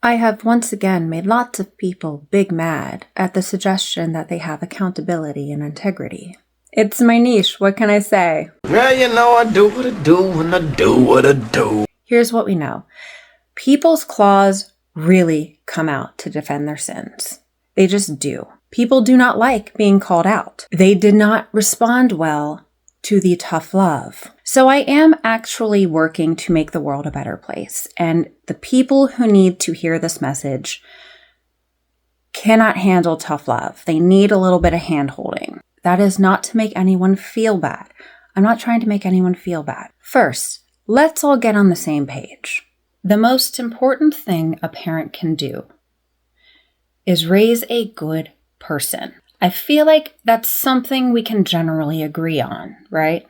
I have once again made lots of people big mad at the suggestion that they have accountability and integrity. It's my niche, what can I say? Well, you know, I do what I do and I do what I do. Here's what we know. People's claws really come out to defend their sins. They just do. People do not like being called out. They did not respond well to the tough love. So I am actually working to make the world a better place. And the people who need to hear this message cannot handle tough love. They need a little bit of hand-holding. That is not to make anyone feel bad. I'm not trying to make anyone feel bad. First, let's all get on the same page. The most important thing a parent can do is raise a good person. I feel like that's something we can generally agree on, right?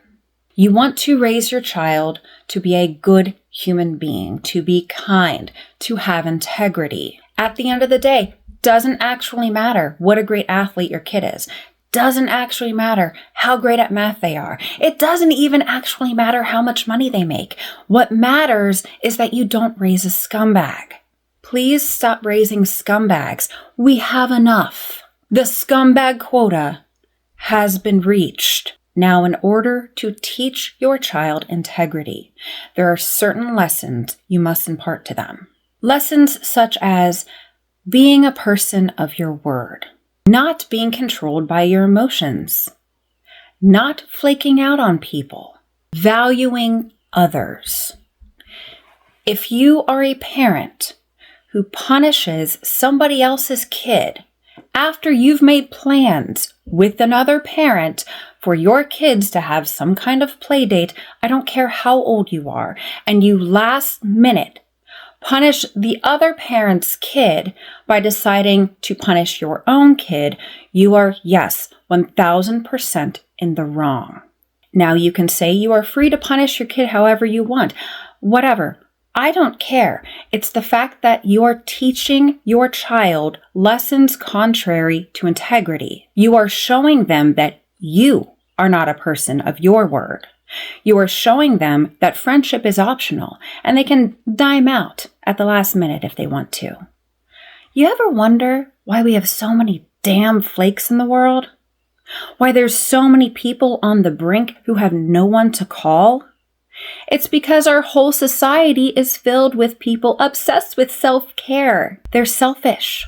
You want to raise your child to be a good human being, to be kind, to have integrity. At the end of the day, doesn't actually matter what a great athlete your kid is. Doesn't actually matter how great at math they are. It doesn't even actually matter how much money they make. What matters is that you don't raise a scumbag. Please stop raising scumbags. We have enough. The scumbag quota has been reached. Now, in order to teach your child integrity, there are certain lessons you must impart to them. Lessons such as being a person of your word, not being controlled by your emotions, not flaking out on people, valuing others. If you are a parent who punishes somebody else's kid after you've made plans with another parent for your kids to have some kind of play date, I don't care how old you are, and you last minute punish the other parent's kid by deciding to punish your own kid, you are, yes, 1000% in the wrong. Now you can say you are free to punish your kid however you want. Whatever. I don't care. It's the fact that you are teaching your child lessons contrary to integrity. You are showing them that you are not a person of your word. You are showing them that friendship is optional and they can dime out at the last minute if they want to. You ever wonder why we have so many damn flakes in the world? Why there's so many people on the brink who have no one to call? It's because our whole society is filled with people obsessed with self-care. They're selfish.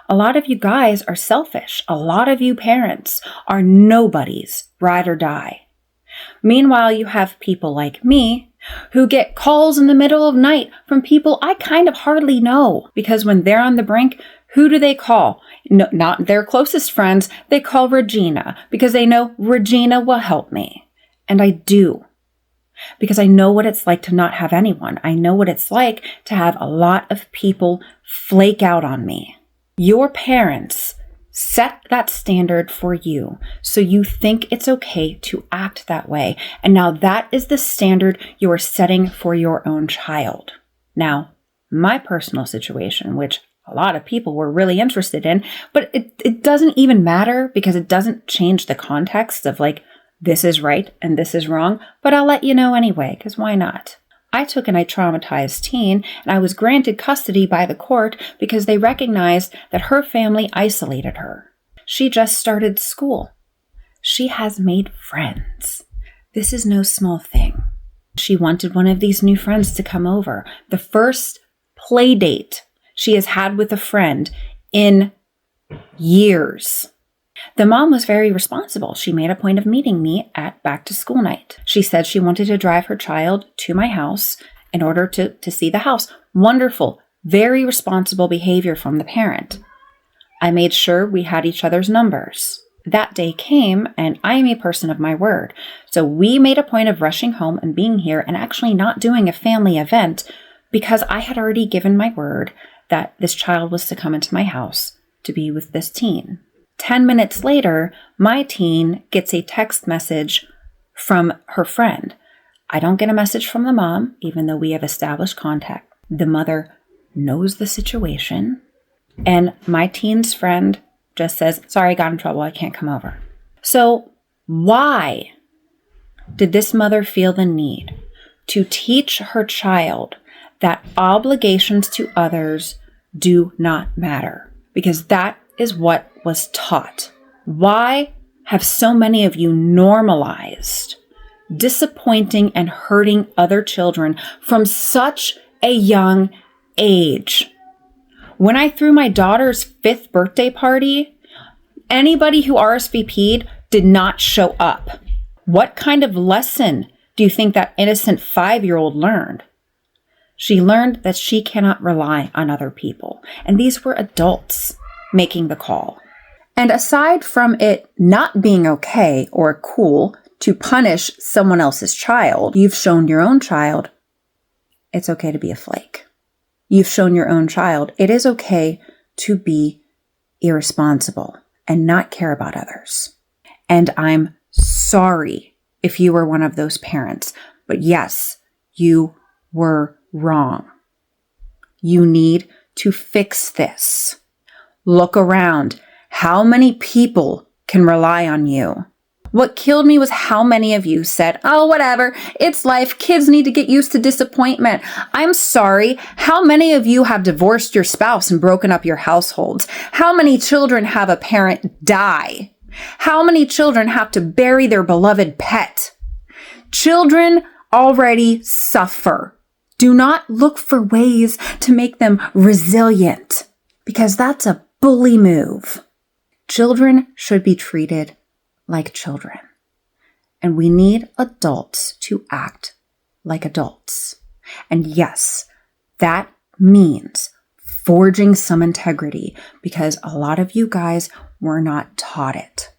A lot of you guys are selfish. A lot of you parents are nobodies, ride or die. Meanwhile, you have people like me who get calls in the middle of night from people I kind of hardly know, because when they're on the brink, who do they call? No, not their closest friends. They call Regina because they know Regina will help me. And I do. Because I know what it's like to not have anyone. I know what it's like to have a lot of people flake out on me. Your parents set that standard for you, so you think it's okay to act that way. And now that is the standard you are setting for your own child. Now, my personal situation, which a lot of people were really interested in, but it doesn't even matter because it doesn't change the context of like, this is right and this is wrong, but I'll let you know anyway, because why not? I took a traumatized teen and I was granted custody by the court because they recognized that her family isolated her. She just started school. She has made friends. This is no small thing. She wanted one of these new friends to come over. The first play date she has had with a friend in years. The mom was very responsible. She made a point of meeting me at back to school night. She said she wanted to drive her child to my house in order to see the house. Wonderful, very responsible behavior from the parent. I made sure we had each other's numbers. That day came and I am a person of my word. So we made a point of rushing home and being here and actually not doing a family event because I had already given my word that this child was to come into my house to be with this teen. 10 minutes later, my teen gets a text message from her friend. I don't get a message from the mom, even though we have established contact. The mother knows the situation, and my teen's friend just says, sorry, I got in trouble, I can't come over. So why did this mother feel the need to teach her child that obligations to others do not matter, because that is what was taught. Why have so many of you normalized disappointing and hurting other children from such a young age? When I threw my daughter's 5th birthday party, anybody who RSVP'd did not show up. What kind of lesson do you think that innocent 5-year-old learned? She learned that she cannot rely on other people. And these were adults making the call. And aside from it not being okay or cool to punish someone else's child, you've shown your own child it's okay to be a flake. You've shown your own child it is okay to be irresponsible and not care about others. And I'm sorry if you were one of those parents, but yes, you were wrong. You need to fix this. Look around. How many people can rely on you? What killed me was how many of you said, oh, whatever, it's life. Kids need to get used to disappointment. I'm sorry. How many of you have divorced your spouse and broken up your households? How many children have a parent die? How many children have to bury their beloved pet? Children already suffer. Do not look for ways to make them resilient, because that's a bully move. Children should be treated like children. And we need adults to act like adults. And yes, that means forging some integrity, because a lot of you guys were not taught it.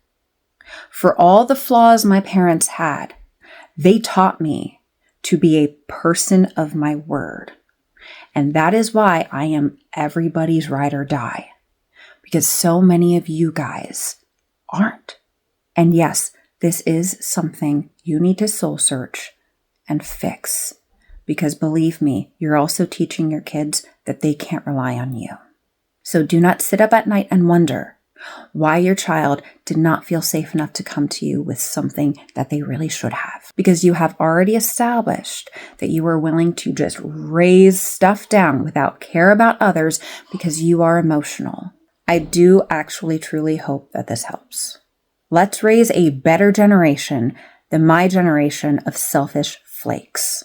For all the flaws my parents had, they taught me to be a person of my word. And that is why I am everybody's ride or die, because so many of you guys aren't. And yes, this is something you need to soul search and fix, because believe me, you're also teaching your kids that they can't rely on you. So do not sit up at night and wonder why your child did not feel safe enough to come to you with something that they really should have, because you have already established that you are willing to just raise stuff down without care about others because you are emotional. I do actually truly hope that this helps. Let's raise a better generation than my generation of selfish flakes.